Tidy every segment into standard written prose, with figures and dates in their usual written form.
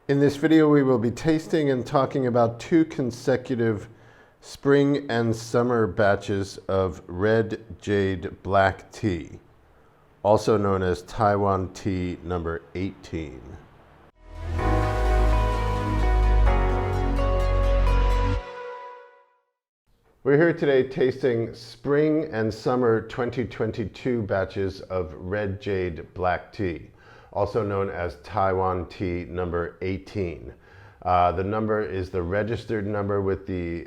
In this video, we will be tasting and talking about 2 consecutive spring and summer batches of red jade black tea, also known as Taiwan Tea number 18. We're here today tasting spring and summer 2022 batches of red jade black tea, also known as Taiwan Tea number 18. The number is the registered number with the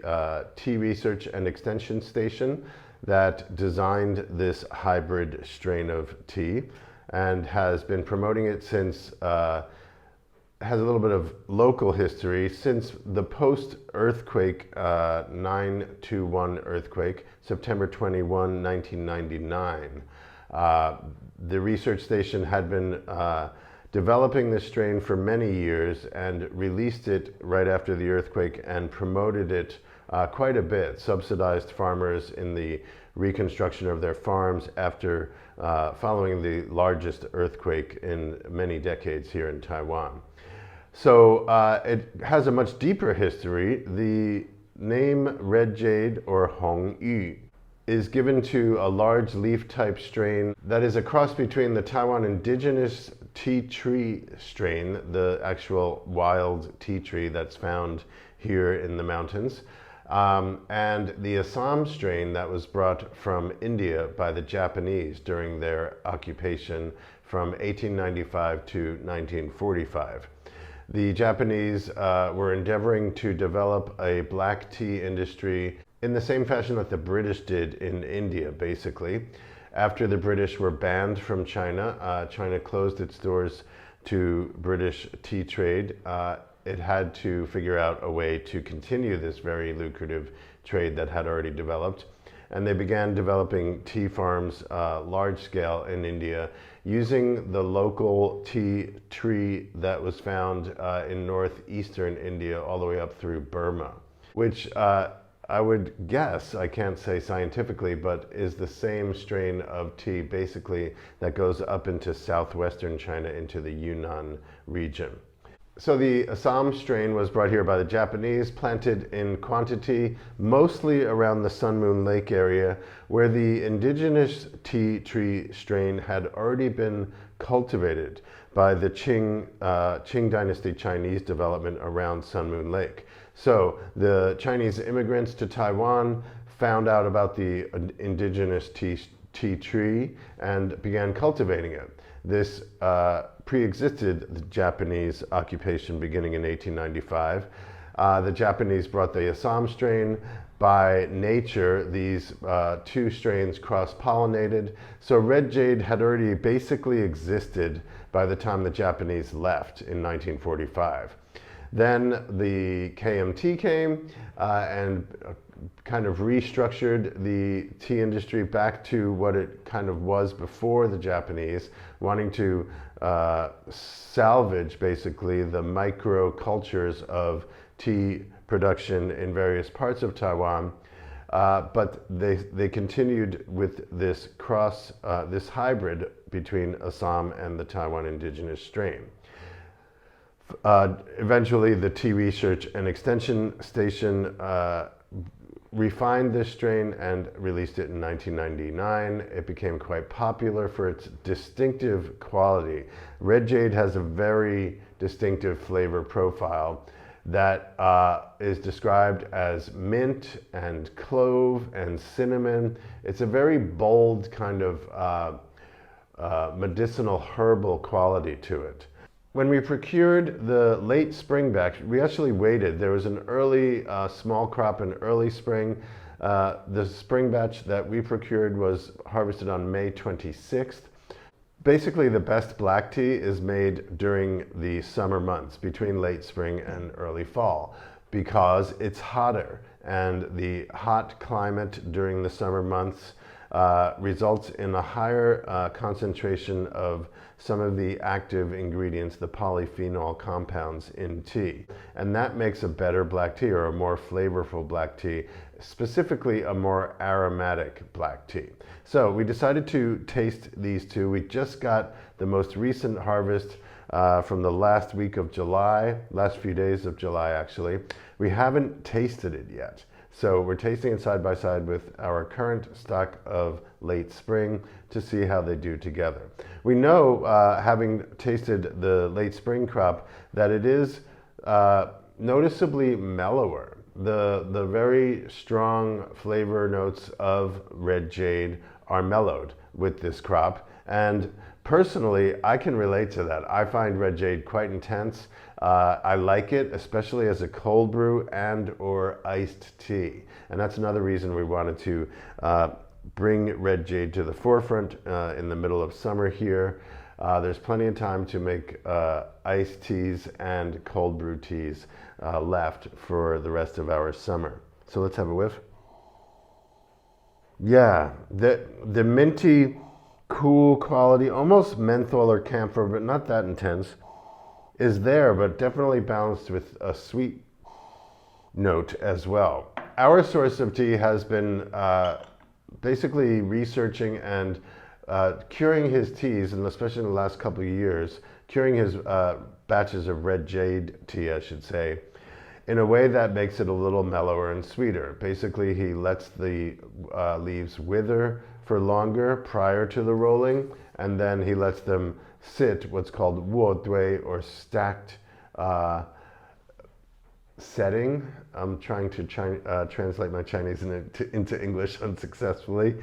Tea Research and Extension Station that designed this hybrid strain of tea and has been promoting it since, has a little bit of local history since the post-earthquake 9/21 earthquake, September 21, 1999. The research station had been developing this strain for many years and released it right after the earthquake and promoted it quite a bit, subsidized farmers in the reconstruction of their farms after following the largest earthquake in many decades here in Taiwan. So it has a much deeper history. The name red jade or hong yu is given to a large leaf type strain that is a cross between the Taiwan indigenous tea tree strain, the actual wild tea tree that's found here in the mountains, and the Assam strain that was brought from India by the Japanese during their occupation from 1895 to 1945. The Japanese were endeavoring to develop a black tea industry in the same fashion that the British did in India, basically. After the British were banned from China, China closed its doors to British tea trade. It had to figure out a way to continue this very lucrative trade that had already developed. And they began developing tea farms large scale in India using the local tea tree that was found in northeastern India all the way up through Burma, which I would guess, I can't say scientifically, but is the same strain of tea basically that goes up into southwestern China into the Yunnan region. So the Assam strain was brought here by the Japanese, planted in quantity mostly around the Sun Moon Lake area, where the indigenous tea tree strain had already been cultivated by the Qing Dynasty Chinese development around Sun Moon Lake. So the Chinese immigrants to Taiwan found out about the indigenous tea tree and began cultivating it. This pre-existed the Japanese occupation beginning in 1895. The Japanese brought the Assam strain. By nature, these 2 strains cross-pollinated. So red jade had already basically existed by the time the Japanese left in 1945. Then the KMT came and kind of restructured the tea industry back to what it kind of was before the Japanese, wanting to salvage basically the micro cultures of tea production in various parts of Taiwan. But they continued with this this hybrid between Assam and the Taiwan indigenous strain. Eventually, the Tea Research and Extension Station refined this strain and released it in 1999. It became quite popular for its distinctive quality. Red jade has a very distinctive flavor profile that is described as mint and clove and cinnamon. It's a very bold kind of medicinal herbal quality to it. When we procured the late spring batch, we actually waited. There was an early small crop in early spring. The spring batch that we procured was harvested on May 26th. Basically, the best black tea is made during the summer months, between late spring and early fall, because it's hotter, and the hot climate during the summer months results in a higher concentration of some of the active ingredients, the polyphenol compounds in tea. And that makes a better black tea, or a more flavorful black tea, specifically a more aromatic black tea. So we decided to taste these 2. We just got the most recent harvest from the last week of July, last few days of July actually. We haven't tasted it yet. So we're tasting it side by side with our current stock of late spring to see how they do together. We know, having tasted the late spring crop, that it is noticeably mellower. The very strong flavor notes of red jade are mellowed with this crop, and personally I can relate to that. I find red jade quite intense. I like it, especially as a cold brew and or iced tea, and that's another reason we wanted to bring red jade to the forefront in the middle of summer here. There's plenty of time to make iced teas and cold brew teas left for the rest of our summer. So let's have a whiff. Yeah, the minty, cool quality, almost menthol or camphor, but not that intense, is there, but definitely balanced with a sweet note as well. Our source of tea has been basically researching and curing his teas, and especially in the last couple of years, curing his batches of red jade tea, I should say, in a way that makes it a little mellower and sweeter. Basically, he lets the leaves wither for longer prior to the rolling, and then he lets them sit, what's called wo dui, or stacked setting. I'm trying to translate my Chinese into English unsuccessfully.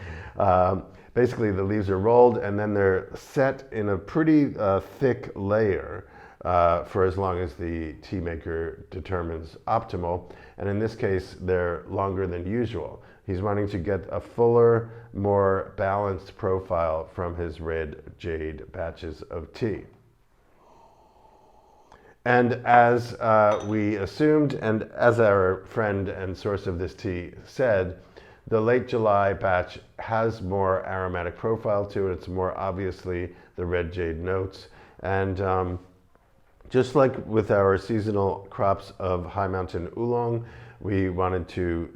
Basically, the leaves are rolled and then they're set in a pretty thick layer for as long as the tea maker determines optimal. And in this case, they're longer than usual. He's wanting to get a fuller, more balanced profile from his red jade batches of tea. And as we assumed, and as our friend and source of this tea said, the late July batch has more aromatic profile to it. It's more obviously the red jade notes. And just like with our seasonal crops of high mountain oolong, we wanted to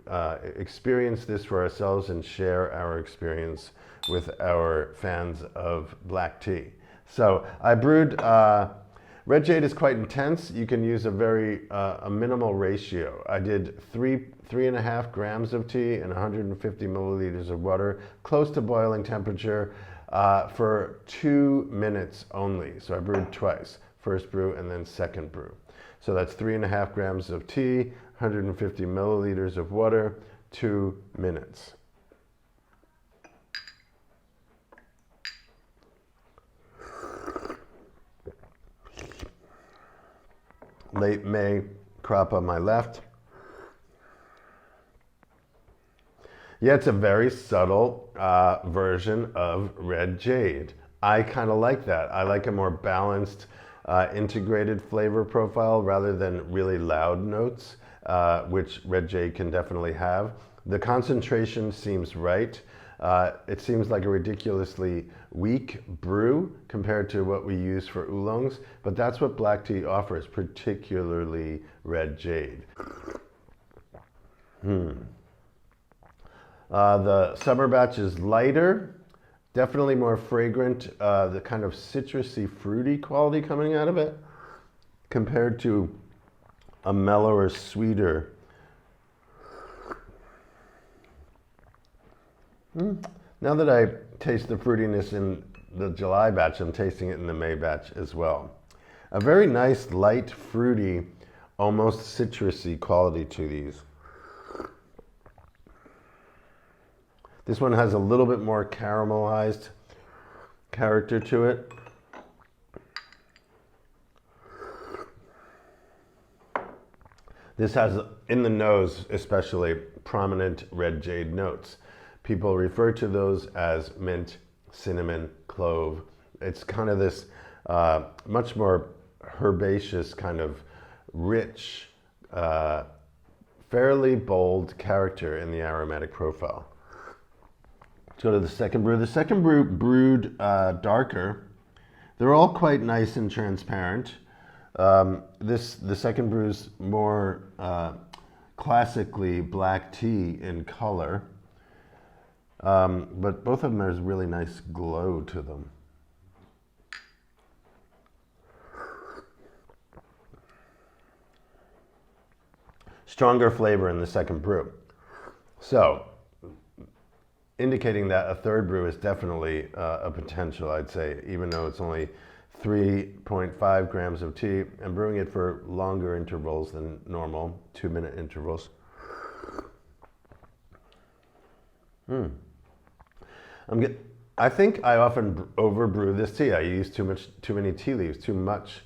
experience this for ourselves and share our experience with our fans of black tea. So I brewed, red jade is quite intense. You can use a minimal ratio. I did 3.5 grams of tea and 150 milliliters of water, close to boiling temperature, for 2 minutes only. So I brewed twice, first brew and then second brew. So that's 3.5 grams of tea, 150 milliliters of water, 2 minutes. Late May crop on my left. Yeah, it's a very subtle version of red jade. I kind of like that. I like a more balanced, integrated flavor profile rather than really loud notes, which red jade can definitely have. The concentration seems right. It seems like a ridiculously weak brew compared to what we use for oolongs, but that's what black tea offers, particularly red jade. The summer batch is lighter, definitely more fragrant, the kind of citrusy, fruity quality coming out of it, compared to a mellower, sweeter. Now that I taste the fruitiness in the July batch, I'm tasting it in the May batch as well. A very nice, light, fruity, almost citrusy quality to these. This one has a little bit more caramelized character to it. This has, in the nose especially, prominent red jade notes. People refer to those as mint, cinnamon, clove. It's kind of this much more herbaceous, kind of rich, fairly bold character in the aromatic profile. Let's go to the second brew. The second brew brewed darker. They're all quite nice and transparent. The second brew's more classically black tea in color. But both of them, there's really nice glow to them. stronger flavor in the second brew. So, indicating that a third brew is definitely a potential, I'd say, even though it's only 3.5 grams of tea, and brewing it for longer intervals than normal, 2-minute intervals. I think I often overbrew this tea. I use too many tea leaves, too much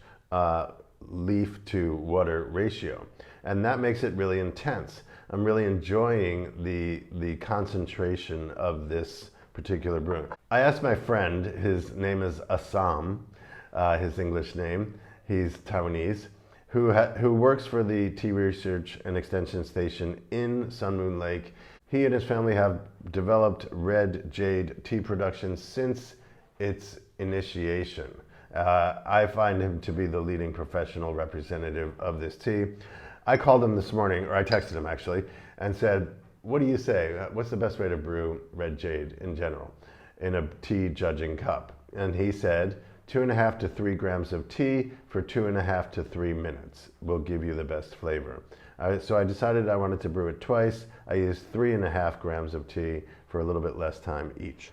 leaf to water ratio, and that makes it really intense. I'm really enjoying the concentration of this particular brew. I asked my friend, his name is Assam, his English name, he's Taiwanese, who works for the Tea Research and Extension Station in Sun Moon Lake. He and his family have developed red jade tea production since its initiation. I find him to be the leading professional representative of this tea. I called him this morning, or I texted him actually, and said, what do you say? What's the best way to brew red jade in general in a tea judging cup? And he said, 2.5 to 3 grams of tea for 2.5 to 3 minutes will give you the best flavor. So I decided I wanted to brew it twice. I used 3.5 grams of tea for a little bit less time each.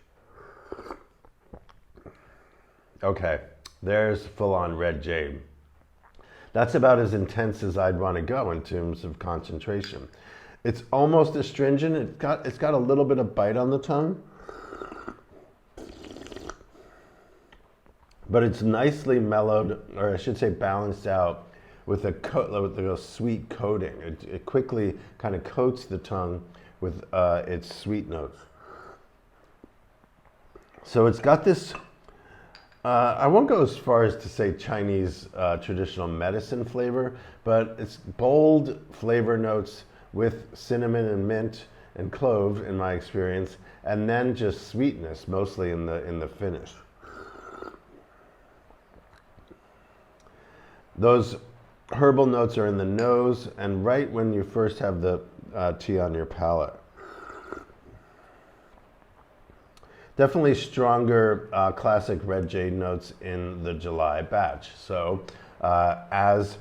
Okay, there's full-on red jade. That's about as intense as I'd want to go in terms of concentration. It's almost astringent. It's got a little bit of bite on the tongue, but it's nicely mellowed, or I should say balanced out with a sweet coating. It quickly kind of coats the tongue with its sweet notes. So it's got this, I won't go as far as to say Chinese traditional medicine flavor, but it's bold flavor notes with cinnamon and mint and clove in my experience, and then just sweetness, mostly in the finish. Those herbal notes are in the nose and right when you first have the tea on your palate. Definitely stronger classic red jade notes in the July batch. So as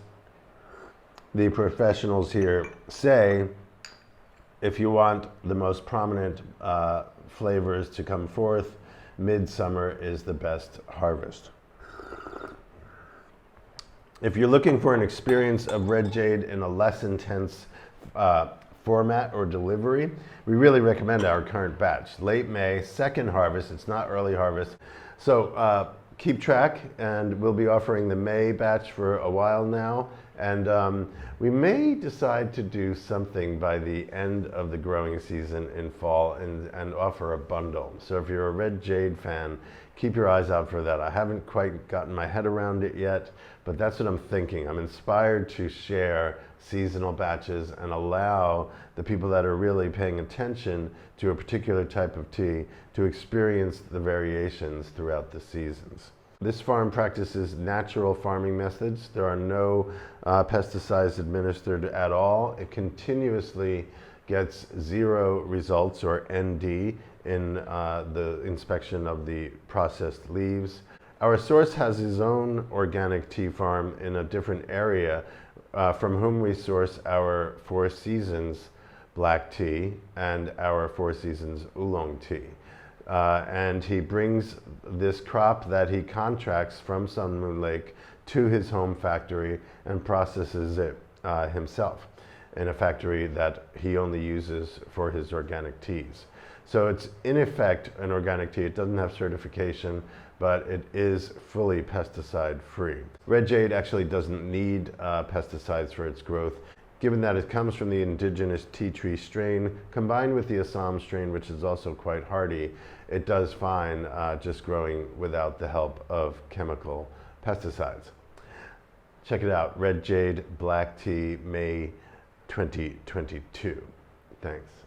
the professionals here say, if you want the most prominent flavors to come forth, midsummer is the best harvest. If you're looking for an experience of red jade in a less intense format or delivery, we really recommend our current batch. Late May, second harvest, it's not early harvest. So keep track, and we'll be offering the May batch for a while now. And we may decide to do something by the end of the growing season in fall and offer a bundle. So if you're a red jade fan, keep your eyes out for that. I haven't quite gotten my head around it yet, but that's what I'm thinking. I'm inspired to share seasonal batches and allow the people that are really paying attention to a particular type of tea to experience the variations throughout the seasons. This farm practices natural farming methods. There are no pesticides administered at all. It continuously gets 0 results, or ND, in the inspection of the processed leaves. Our source has his own organic tea farm in a different area from whom we source our 4 Seasons black tea and our 4 Seasons oolong tea. And he brings this crop that he contracts from Sun Moon Lake to his home factory and processes it himself in a factory that he only uses for his organic teas. So it's in effect an organic tea. It doesn't have certification, but it is fully pesticide free. Red jade actually doesn't need pesticides for its growth, given that it comes from the indigenous tea tree strain combined with the Assam strain, which is also quite hardy. It does fine just growing without the help of chemical pesticides. Check it out, Red Jade Black Tea, May 2022. Thanks.